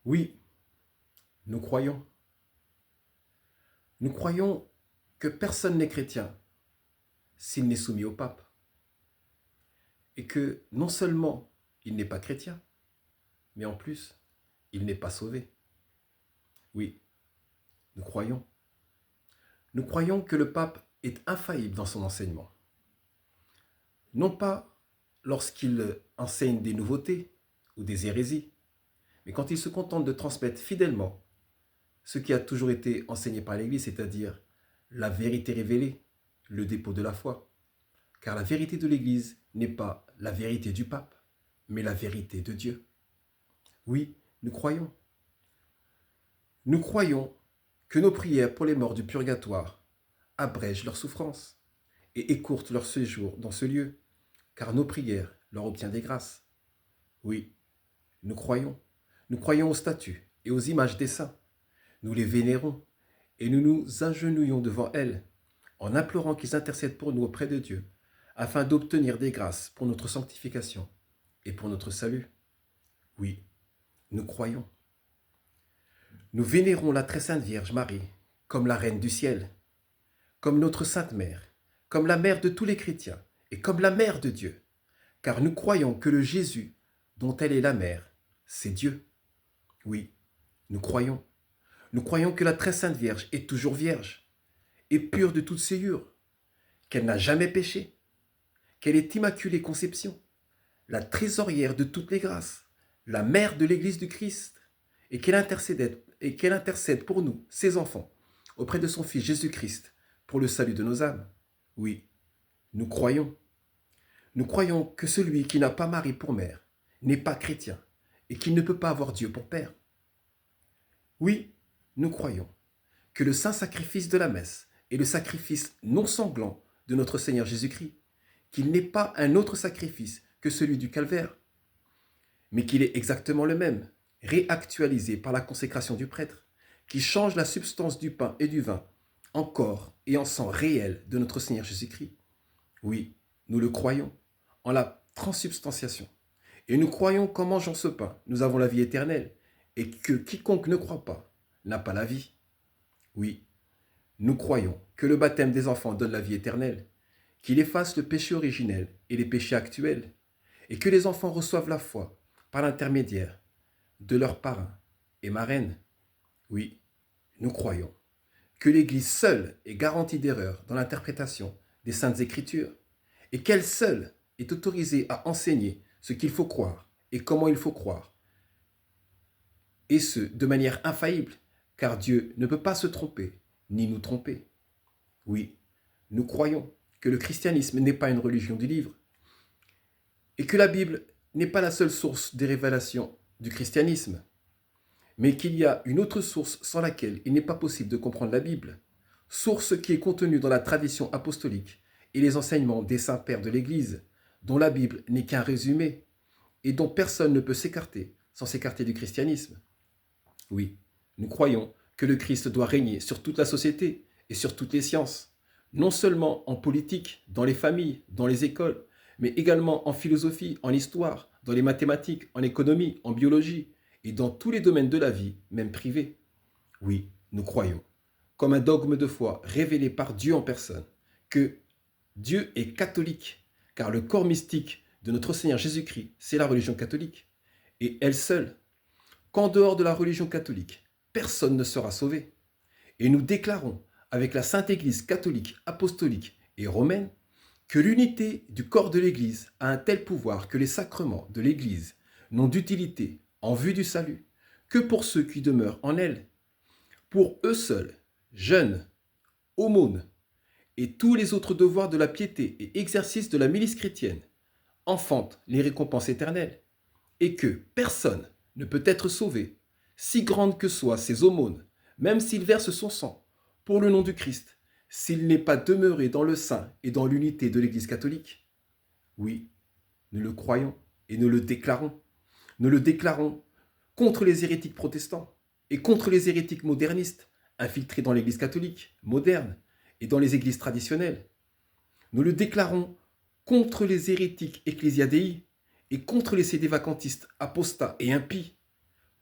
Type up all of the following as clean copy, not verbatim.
Oui, nous croyons. Nous croyons que personne n'est chrétien s'il n'est soumis au pape. Et que non seulement il n'est pas chrétien, mais en plus, il n'est pas sauvé. Oui, nous croyons. Nous croyons que le pape est infaillible dans son enseignement. Non pas lorsqu'il enseigne des nouveautés ou des hérésies, mais quand il se contente de transmettre fidèlement ce qui a toujours été enseigné par l'Église, c'est-à-dire la vérité révélée, le dépôt de la foi. Car la vérité de l'Église n'est pas la vérité du pape, mais la vérité de Dieu. Oui, nous croyons. Nous croyons que nos prières pour les morts du purgatoire abrègent leur souffrance et écourtent leur séjour dans ce lieu, car nos prières leur obtiennent des grâces. Oui, nous croyons. Nous croyons aux statues et aux images des saints. Nous les vénérons et nous nous agenouillons devant elles en implorant qu'ils intercèdent pour nous auprès de Dieu, afin d'obtenir des grâces pour notre sanctification et pour notre salut. Oui, nous croyons. Nous vénérons la très sainte Vierge Marie comme la Reine du ciel, comme notre Sainte Mère, comme la mère de tous les chrétiens et comme la mère de Dieu, car nous croyons que le Jésus dont elle est la mère, c'est Dieu. Oui, nous croyons. Nous croyons que la très sainte Vierge est toujours vierge et pure de toute séhure, qu'elle n'a jamais péché, qu'elle est immaculée conception, la trésorière de toutes les grâces, la mère de l'Église du Christ, et qu'elle intercède pour nous, ses enfants, auprès de son Fils Jésus-Christ, pour le salut de nos âmes. Oui, nous croyons. Nous croyons que celui qui n'a pas Marie pour mère n'est pas chrétien et qu'il ne peut pas avoir Dieu pour père. Oui, nous croyons que le saint sacrifice de la messe est le sacrifice non sanglant de notre Seigneur Jésus-Christ, qu'il n'est pas un autre sacrifice que celui du calvaire, mais qu'il est exactement le même, réactualisé par la consécration du prêtre, qui change la substance du pain et du vin en corps et en sang réel de notre Seigneur Jésus-Christ. Oui, nous le croyons, en la transsubstantiation. Et nous croyons qu'en mangeant ce pain, nous avons la vie éternelle, et que quiconque ne croit pas n'a pas la vie. Oui, nous croyons que le baptême des enfants donne la vie éternelle, qu'il efface le péché originel et les péchés actuels, et que les enfants reçoivent la foi par l'intermédiaire de leurs parrains et marraines. Oui, nous croyons que l'Église seule est garantie d'erreur dans l'interprétation des Saintes Écritures, et qu'elle seule est autorisée à enseigner ce qu'il faut croire et comment il faut croire, et ce, de manière infaillible, car Dieu ne peut pas se tromper, ni nous tromper. Oui, nous croyons que le christianisme n'est pas une religion du livre, et que la Bible n'est pas la seule source des révélations du christianisme, mais qu'il y a une autre source sans laquelle il n'est pas possible de comprendre la Bible, source qui est contenue dans la tradition apostolique et les enseignements des saints pères de l'Église, dont la Bible n'est qu'un résumé, et dont personne ne peut s'écarter sans s'écarter du christianisme. Oui, nous croyons que le Christ doit régner sur toute la société et sur toutes les sciences, non seulement en politique, dans les familles, dans les écoles, mais également en philosophie, en histoire, dans les mathématiques, en économie, en biologie, et dans tous les domaines de la vie, même privés. Oui, nous croyons, comme un dogme de foi révélé par Dieu en personne, que Dieu est catholique, car le corps mystique de notre Seigneur Jésus-Christ, c'est la religion catholique, et elle seule. Qu'en dehors de la religion catholique, personne ne sera sauvé. Et nous déclarons, avec la Sainte Église catholique, apostolique et romaine, que l'unité du corps de l'Église a un tel pouvoir que les sacrements de l'Église n'ont d'utilité en vue du salut que pour ceux qui demeurent en elle. Pour eux seuls, jeûne, aumône et tous les autres devoirs de la piété et exercices de la milice chrétienne enfantent les récompenses éternelles, et que personne ne peut être sauvé, si grande que soient ses aumônes, même s'il verse son sang pour le nom du Christ, s'il n'est pas demeuré dans le sein et dans l'unité de l'Église catholique. Oui, nous le croyons et nous le déclarons. Nous le déclarons contre les hérétiques protestants et contre les hérétiques modernistes infiltrés dans l'Église catholique moderne et dans les églises traditionnelles. Nous le déclarons contre les hérétiques ecclésiadéi et contre les sédévacantistes apostats et impies,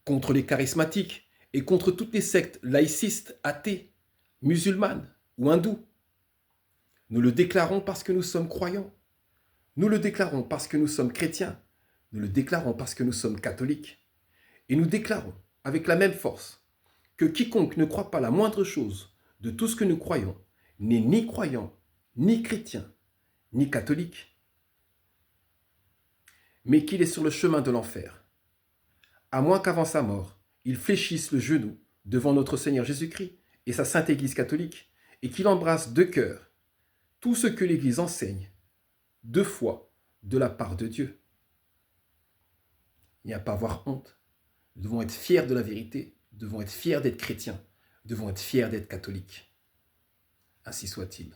contre les charismatiques et contre toutes les sectes laïcistes, athées, musulmanes ou hindous. Nous le déclarons parce que nous sommes croyants. Nous le déclarons parce que nous sommes chrétiens. Nous le déclarons parce que nous sommes catholiques. Et nous déclarons avec la même force que quiconque ne croit pas la moindre chose de tout ce que nous croyons n'est ni croyant, ni chrétien, ni catholique, mais qu'il est sur le chemin de l'enfer, à moins qu'avant sa mort, il fléchisse le genou devant notre Seigneur Jésus-Christ et sa Sainte Église catholique, et qu'il embrasse de cœur tout ce que l'Église enseigne, de foi, de la part de Dieu. Il n'y a pas à avoir honte. Nous devons être fiers de la vérité, nous devons être fiers d'être chrétiens, nous devons être fiers d'être catholiques. Ainsi soit-il.